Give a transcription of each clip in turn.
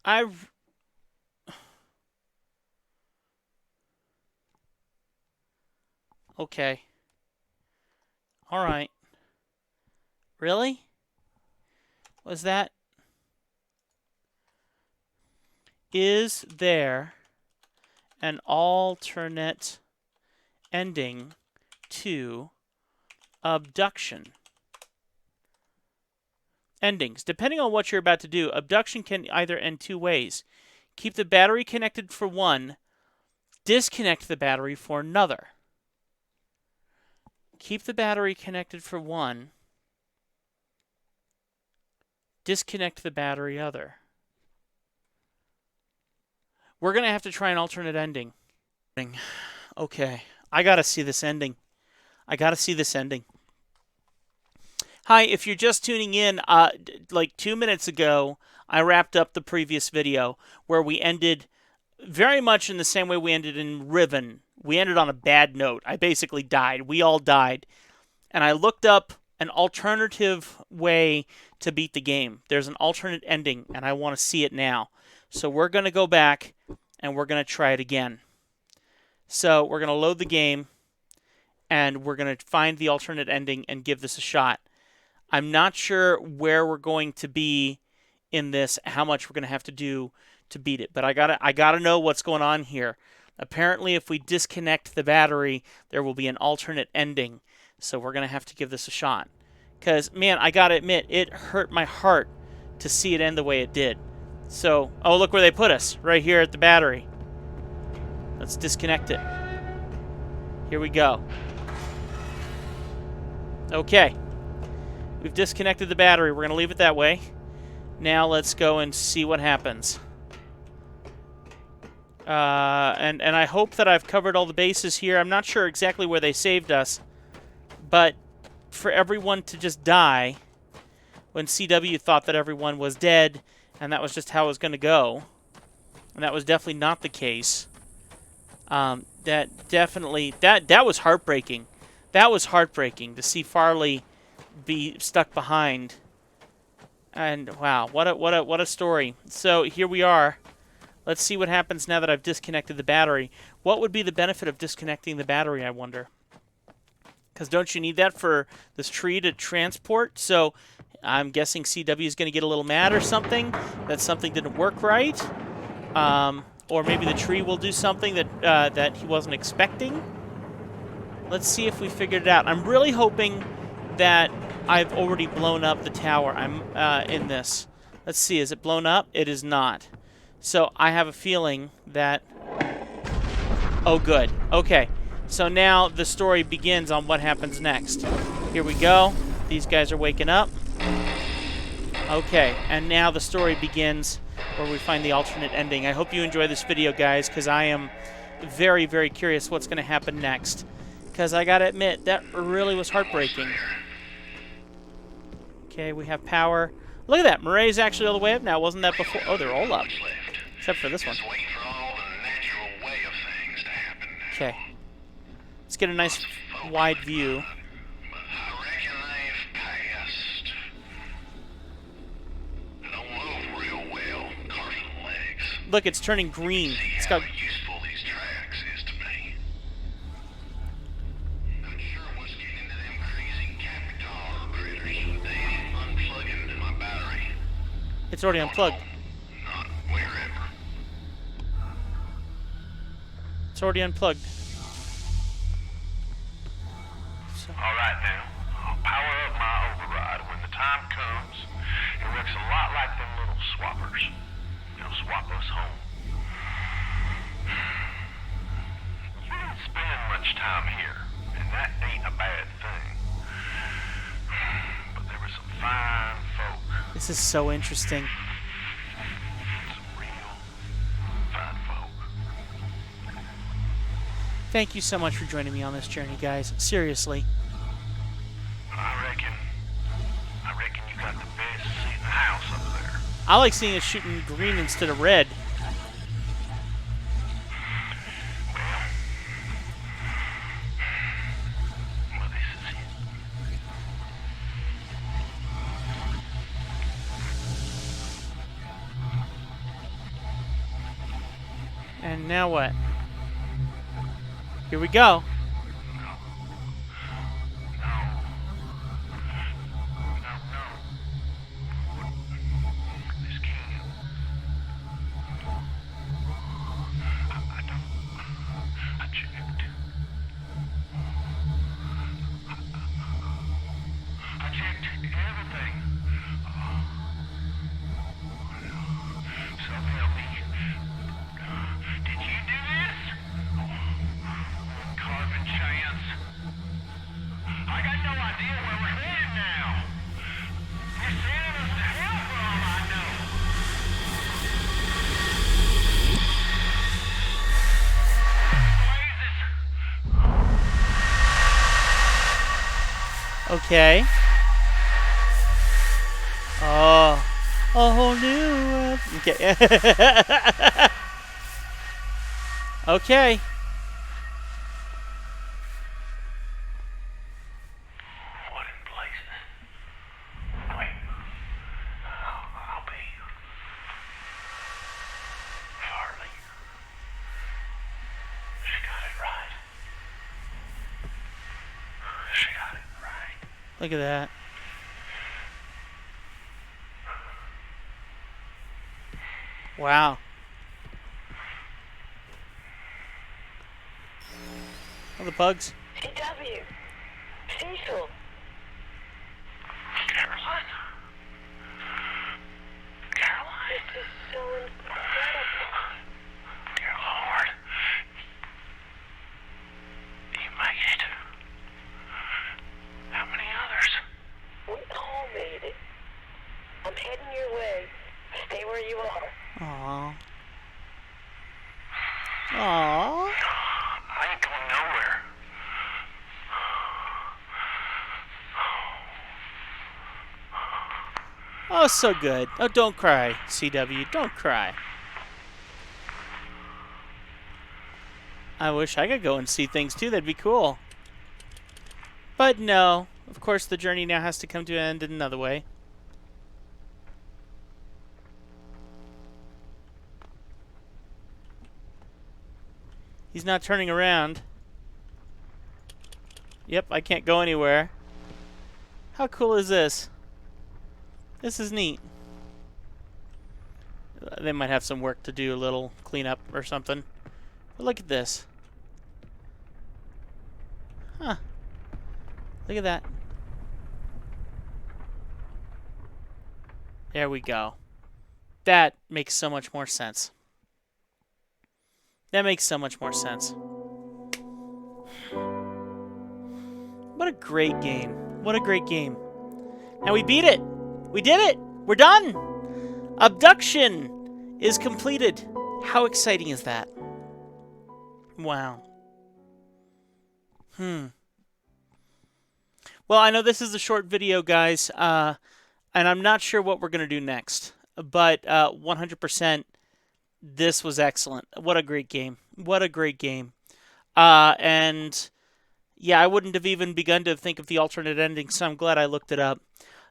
I... Okay. Alright. Really? Was that... Is there an alternate ending to Obduction? Endings. Depending on what you're about to do, Obduction can either end two ways. Keep the battery connected for one, disconnect the battery for another. Keep the battery connected for one, disconnect the battery other. We're going to have to try an alternate ending. Okay, I got to see this ending. Hi, if you're just tuning in, like 2 minutes ago, I wrapped up the previous video where we ended very much in the same way we ended in Riven. We ended on a bad note. I basically died. We all died. And I looked up an alternative way to beat the game. There's an alternate ending, and I want to see it now. So we're going to go back, and we're going to try it again. So we're going to load the game, and we're going to find the alternate ending and give this a shot. I'm not sure where we're going to be in this, how much we're going to have to do to beat it. But I gotta know what's going on here. Apparently, if we disconnect the battery, there will be an alternate ending. So we're going to have to give this a shot. Because, man, I got to admit, it hurt my heart to see it end the way it did. So, oh, look where they put us. Right here at the battery. Let's disconnect it. Here we go. Okay. We've disconnected the battery. We're going to leave it that way. Now let's go and see what happens. And I hope that I've covered all the bases here. I'm not sure exactly where they saved us. But for everyone to just die when CW thought that everyone was dead and that was just how it was going to go, and that was definitely not the case, that was heartbreaking. That was heartbreaking to see Farley be stuck behind. And wow, what a story. So here we are. Let's see what happens now that I've disconnected the battery. What would be the benefit of disconnecting the battery, I wonder? Because don't you need that for this tree to transport? So I'm guessing CW is going to get a little mad or something, that something didn't work right. Or maybe the tree will do something that he wasn't expecting. Let's see if we figured it out. I'm really hoping that I've already blown up the tower. I'm in this. Let's see, is it blown up? It is not. So I have a feeling that... Oh, good. Okay. So now the story begins on what happens next. Here we go. These guys are waking up. Okay, and now the story begins where we find the alternate ending. I hope you enjoy this video, guys, because I am very, very curious what's going to happen next. Because I got to admit, that really was heartbreaking. Okay, we have power. Look at that. Murray's actually all the way up now. Wasn't that before? Oh, they're all up. Except for this one. Okay. Let's get a nice wide view. Look, it's turning green. It's got... It's already unplugged. It's already unplugged. So. Alright then, I'll power up my override. When the time comes, it works a lot like them little swappers. They'll swap us home. You don't spend much time here, and that ain't a bad thing. But there were some fine folk. This is so interesting. Some real fine folk. Thank you so much for joining me on this journey, guys. Seriously. I reckon you got the best seat in the house up there. I like seeing it shooting green instead of red. Well, this is it. And now what? Here we go. This can't. I don't. I checked. I checked everything. So help me. Did you do this? Carving chance. I got no idea where we're headed now. You're sending us to hell for all I know. Blazes. Okay. Oh, a whole new world. Okay. Okay. What in places? Wait. I'll be. Farley. She got it right. She got it right. Look at that. Wow. Oh, the bugs. CW. Cecil. Caroline? Caroline? This is so incredible. Dear Lord. You made it. How many others? We all made it. I'm heading your way. Stay where you are. Aww. Aww. I ain't going nowhere. Oh, so good. Oh, don't cry, CW. Don't cry. I wish I could go and see things too. That'd be cool. But no. Of course, the journey now has to come to an end in another way. He's not turning around. Yep, I can't go anywhere. How cool is this? This is neat. They might have some work to do, a little cleanup or something. But look at this. Huh. Look at that. There we go. That makes so much more sense. That makes so much more sense. What a great game. What a great game. And we beat it. We did it. We're done. Obduction is completed. How exciting is that? Wow. Well, I know this is a short video, guys, and I'm not sure what we're going to do next. But 100%, this was excellent. What a great game. What a great game. And, yeah, I wouldn't have even begun to think of the alternate ending, so I'm glad I looked it up.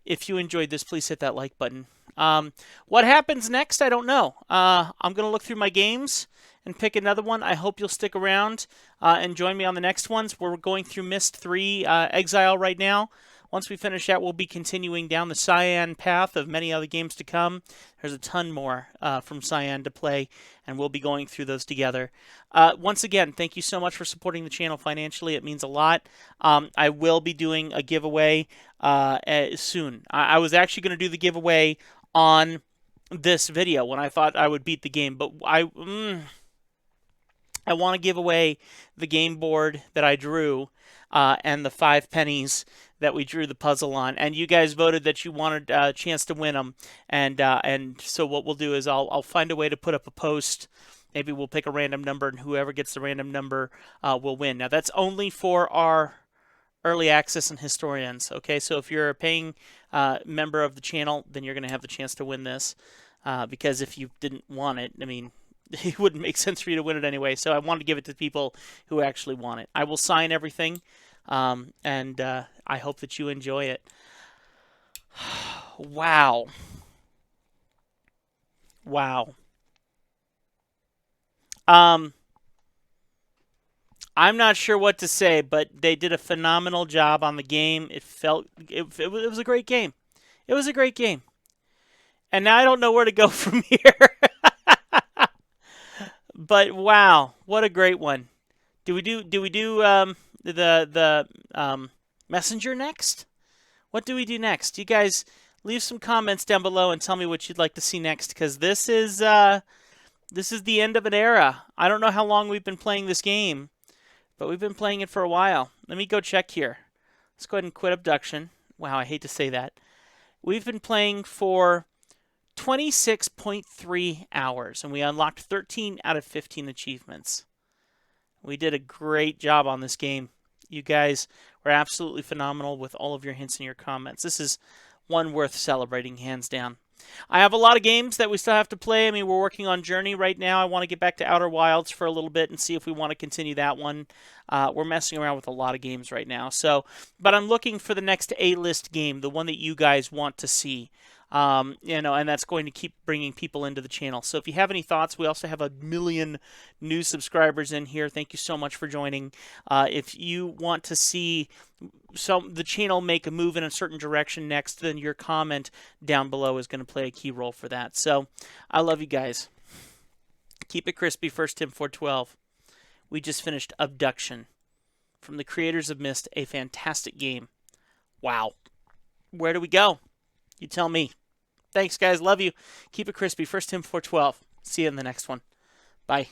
If you enjoyed this, please hit that like button. What happens next, I don't know. I'm going to look through my games and pick another one. I hope you'll stick around and join me on the next ones. We're going through Myst 3 Exile right now. Once we finish that, we'll be continuing down the Cyan path of many other games to come. There's a ton more from Cyan to play, and we'll be going through those together. Once again, thank you so much for supporting the channel financially. It means a lot. I will be doing a giveaway soon. I was actually going to do the giveaway on this video when I thought I would beat the game, but I want to give away the game board that I drew and the 5 pennies that we drew the puzzle on, and you guys voted that you wanted a chance to win them, and so what we'll do is I'll find a way to put up a post. Maybe we'll pick a random number, and whoever gets the random number will win. Now that's only for our early access and historians. Okay, so if you're a paying member of the channel, then you're going to have the chance to win this. Because if you didn't want it, I mean, it wouldn't make sense for you to win it anyway. So I wanted to give it to people who actually want it. I will sign everything, and I hope that you enjoy it. Wow. Wow. I'm not sure what to say, but they did a phenomenal job on the game. It was a great game. It was a great game. And now I don't know where to go from here. But wow, what a great one. Do we do the messenger next? What do we do next? You guys leave some comments down below and tell me what you'd like to see next, because this is the end of an era. I don't know how long we've been playing this game, but we've been playing it for a while. Let me go check here. Let's go ahead and quit Obduction. Wow, I hate to say that. We've been playing for 26.3 hours, and we unlocked 13 out of 15 achievements. We did a great job on this game. You guys were absolutely phenomenal with all of your hints and your comments. This is one worth celebrating, hands down. I have a lot of games that we still have to play. I mean, we're working on Journey right now. I want to get back to Outer Wilds for a little bit and see if we want to continue that one. We're messing around with a lot of games right now. But I'm looking for the next A-list game, the one that you guys want to see. And that's going to keep bringing people into the channel. So if you have any thoughts, we also have 1 million new subscribers in here. Thank you so much for joining. If you want to see the channel make a move in a certain direction next, then your comment down below is going to play a key role for that. So I love you guys. Keep it crispy. First Tim 412. We just finished Obduction from the creators of Myst, a fantastic game. Wow. Where do we go? You tell me. Thanks, guys. Love you. Keep it crispy. First Tim 412. See you in the next one. Bye.